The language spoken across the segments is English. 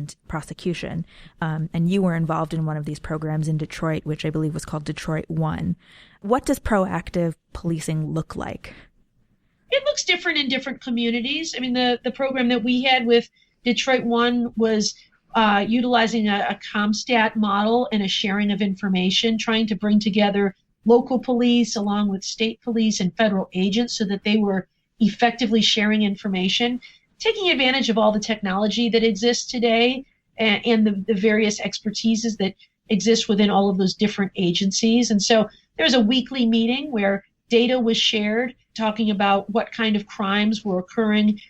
and prosecution. And you were involved in one of these programs in Detroit, which I believe was called Detroit One. What does proactive policing look like? It looks different in different communities. I mean, the program that we had with Detroit One was utilizing a ComStat model and a sharing of information, trying to bring together local police along with state police and federal agents so that they were effectively sharing information, taking advantage of all the technology that exists today and the various expertises that exist within all of those different agencies. And so there's a weekly meeting where data was shared, talking about what kind of crimes were occurring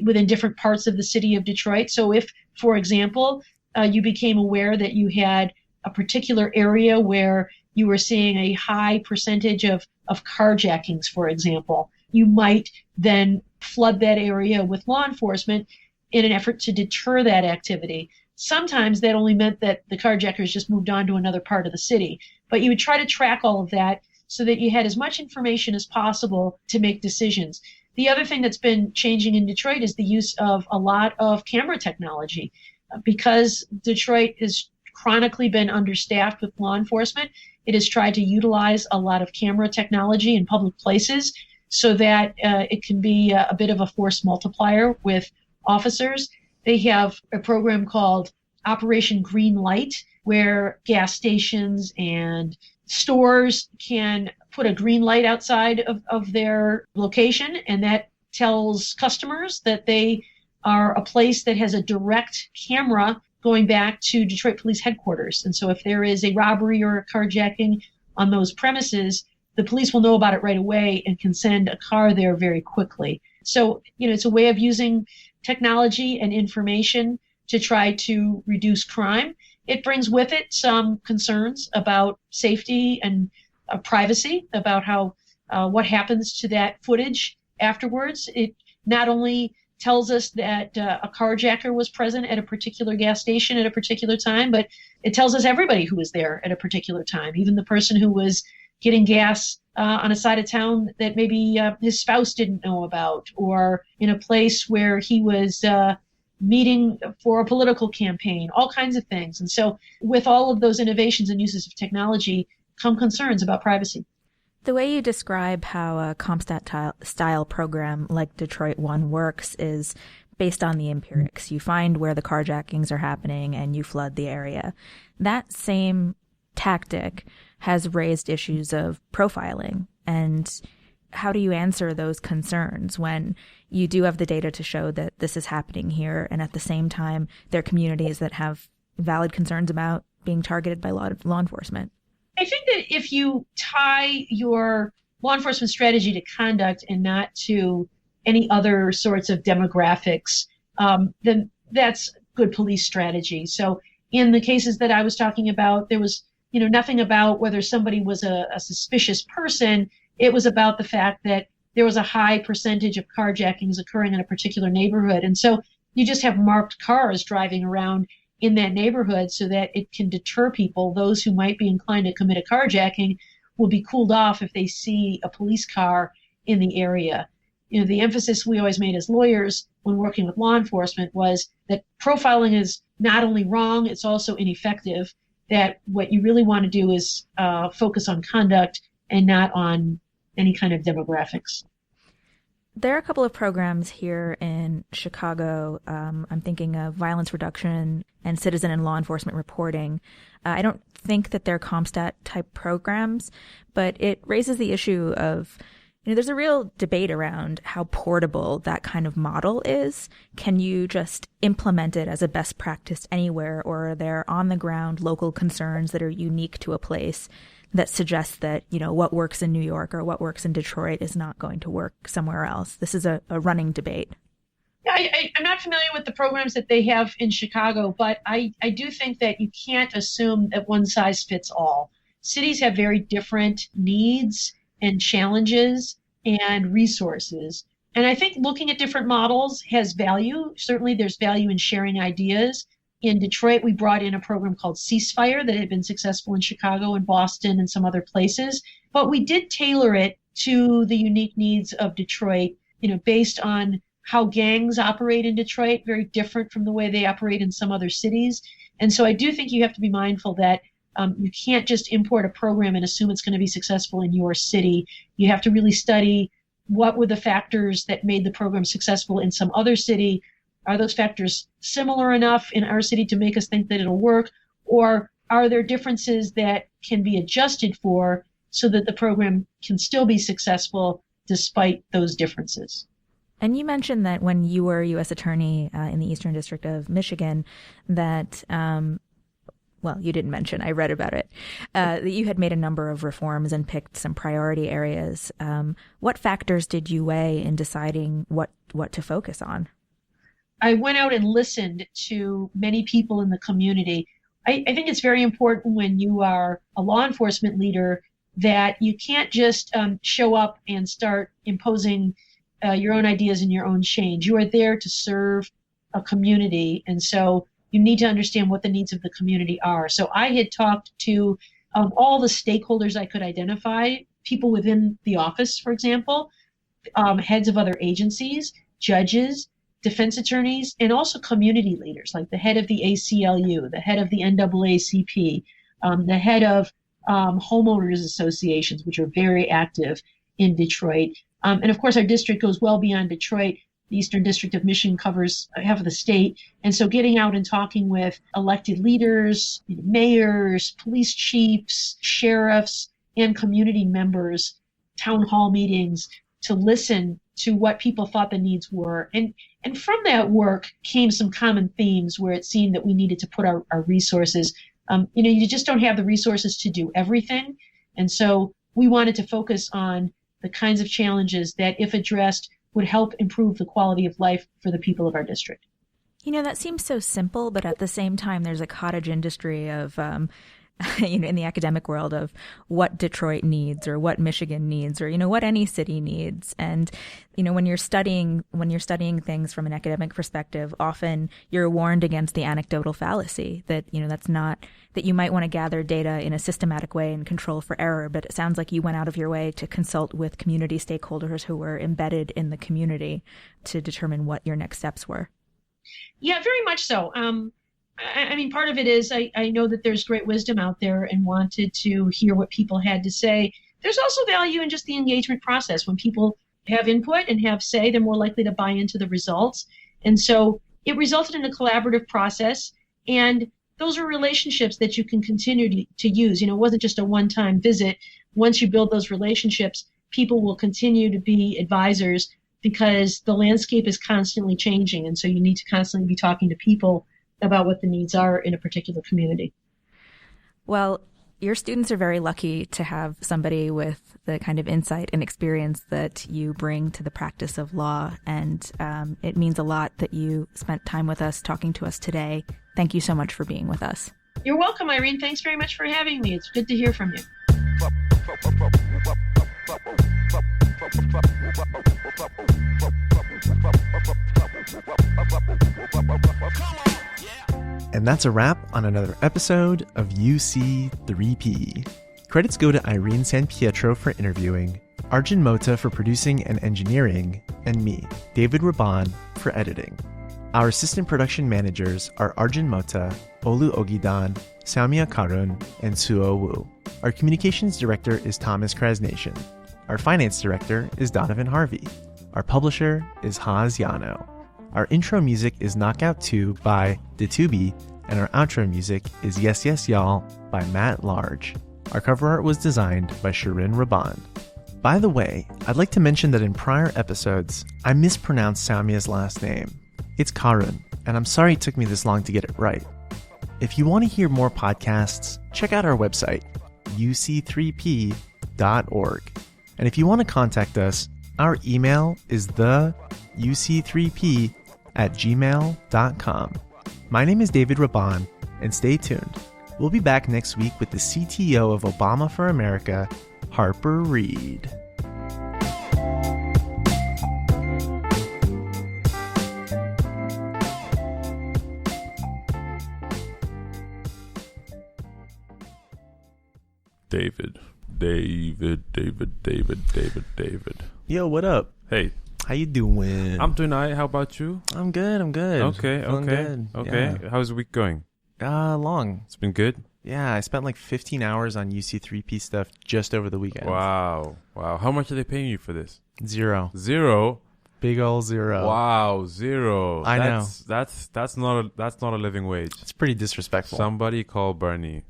within different parts of the city of Detroit. So if, for example, you became aware that you had a particular area where you were seeing a high percentage of carjackings, for example, you might then flood that area with law enforcement in an effort to deter that activity. Sometimes that only meant that the carjackers just moved on to another part of the city. But you would try to track all of that so that you had as much information as possible to make decisions. The other thing that's been changing in Detroit is the use of a lot of camera technology. Because Detroit has chronically been understaffed with law enforcement, it has tried to utilize a lot of camera technology in public places so that it can be a bit of a force multiplier with officers. They have a program called Operation Green Light, where gas stations and stores can put a green light outside of their location, and that tells customers that they are a place that has a direct camera going back to Detroit Police Headquarters. And so if there is a robbery or a carjacking on those premises, the police will know about it right away and can send a car there very quickly. So, it's a way of using technology and information to try to reduce crime. It brings with it some concerns about safety and privacy, about how what happens to that footage afterwards. It not only tells us that a carjacker was present at a particular gas station at a particular time, but it tells us everybody who was there at a particular time, even the person who was getting gas on a side of town that maybe his spouse didn't know about, or in a place where he was meeting for a political campaign, all kinds of things. And so with all of those innovations and uses of technology come concerns about privacy. The way you describe how a ComStat style program like Detroit One works is based on the empirics. You find where the carjackings are happening and you flood the area. That same tactic has raised issues of profiling. And how do you answer those concerns when you do have the data to show that this is happening here, and at the same time there are communities that have valid concerns about being targeted by law enforcement? I think that if you tie your law enforcement strategy to conduct and not to any other sorts of demographics, then that's good police strategy. So in the cases that I was talking about, there was nothing about whether somebody was a suspicious person. It was about the fact that there was a high percentage of carjackings occurring in a particular neighborhood. And so you just have marked cars driving around in that neighborhood so that it can deter people. Those who might be inclined to commit a carjacking will be cooled off if they see a police car in the area. The emphasis we always made as lawyers when working with law enforcement was that profiling is not only wrong, it's also ineffective, that what you really want to do is focus on conduct and not on any kind of demographics. There are a couple of programs here in Chicago. I'm thinking of violence reduction and citizen and law enforcement reporting. I don't think that they're ComStat type programs, but it raises the issue of, there's a real debate around how portable that kind of model is. Can you just implement it as a best practice anywhere, or are there on the ground local concerns that are unique to a place that suggests that, what works in New York or what works in Detroit is not going to work somewhere else? This is a running debate. I'm not familiar with the programs that they have in Chicago, but I do think that you can't assume that one size fits all. Cities have very different needs and challenges and resources. And I think looking at different models has value. Certainly there's value in sharing ideas. In Detroit, we brought in a program called Ceasefire that had been successful in Chicago and Boston and some other places. But we did tailor it to the unique needs of Detroit, based on how gangs operate in Detroit, very different from the way they operate in some other cities. And so I do think you have to be mindful that you can't just import a program and assume it's going to be successful in your city. You have to really study what were the factors that made the program successful in some other city. Are those factors similar enough in our city to make us think that it'll work? Or are there differences that can be adjusted for so that the program can still be successful despite those differences? And you mentioned that when you were U.S. Attorney in the Eastern District of Michigan, that, well, you didn't mention, I read about it, that you had made a number of reforms and picked some priority areas. What factors did you weigh in deciding what to focus on? I went out and listened to many people in the community. I think it's very important when you are a law enforcement leader that you can't just show up and start imposing your own ideas and your own change. You are there to serve a community. And so you need to understand what the needs of the community are. So I had talked to all the stakeholders I could identify, people within the office, for example, heads of other agencies, judges, defense attorneys, and also community leaders, like the head of the ACLU, the head of the NAACP, the head of homeowners associations, which are very active in Detroit. And of course, our district goes well beyond Detroit. The Eastern District of Michigan covers half of the state. And so getting out and talking with elected leaders, mayors, police chiefs, sheriffs, and community members, town hall meetings, to listen to what people thought the needs were. And from that work came some common themes where it seemed that we needed to put our resources. You just don't have the resources to do everything. And so we wanted to focus on the kinds of challenges that, if addressed, would help improve the quality of life for the people of our district. That seems so simple, but at the same time, there's a cottage industry of, in the academic world, of what Detroit needs or what Michigan needs or, what any city needs. And, when you're studying things from an academic perspective, often you're warned against the anecdotal fallacy that, that's not, that you might want to gather data in a systematic way and control for error. But it sounds like you went out of your way to consult with community stakeholders who were embedded in the community to determine what your next steps were. Yeah, very much so. I mean, part of it is I know that there's great wisdom out there and wanted to hear what people had to say. There's also value in just the engagement process. When people have input and have say, they're more likely to buy into the results. And so it resulted in a collaborative process. And those are relationships that you can continue to use. It wasn't just a one-time visit. Once you build those relationships, people will continue to be advisors because the landscape is constantly changing. And so you need to constantly be talking to people about what the needs are in a particular community. Well, your students are very lucky to have somebody with the kind of insight and experience that you bring to the practice of law. And it means a lot that you spent time with us, talking to us today. Thank you so much for being with us. You're welcome, Irene. Thanks very much for having me. It's good to hear from you. And that's a wrap on another episode of UC3P. Credits go to Irene Sanpietro for interviewing, Arjun Motta for producing and engineering, and me, David Raban, for editing. Our assistant production managers are Arjun Motta, Olu Ogidan, Samia Karun, and Suo Wu. Our communications director is Thomas Krasnation. Our finance director is Donovan Harvey. Our publisher is Haz Yano. Our intro music is Knockout 2 by Detubi, and our outro music is Yes Yes Y'all by Matt Large. Our cover art was designed by Shirin Raban. By the way, I'd like to mention that in prior episodes, I mispronounced Samia's last name. It's Karun, and I'm sorry it took me this long to get it right. If you want to hear more podcasts, check out our website, uc3p.org. And if you want to contact us, our email is theuc3p@gmail.com. My name is David Raban, and stay tuned. We'll be back next week with the CTO of Obama for America, Harper Reed. David. Yo, what up? Hey. How you doing? I'm doing all right. How about you? I'm good. Okay. Feeling good. Okay. Yeah. How's the week going? Long. It's been good? Yeah, I spent like 15 hours on UC3P stuff just over the weekend. Wow. How much are they paying you for this? Zero. Big ol' zero. Wow, zero. I know. That's not a living wage. It's pretty disrespectful. Somebody call Bernie.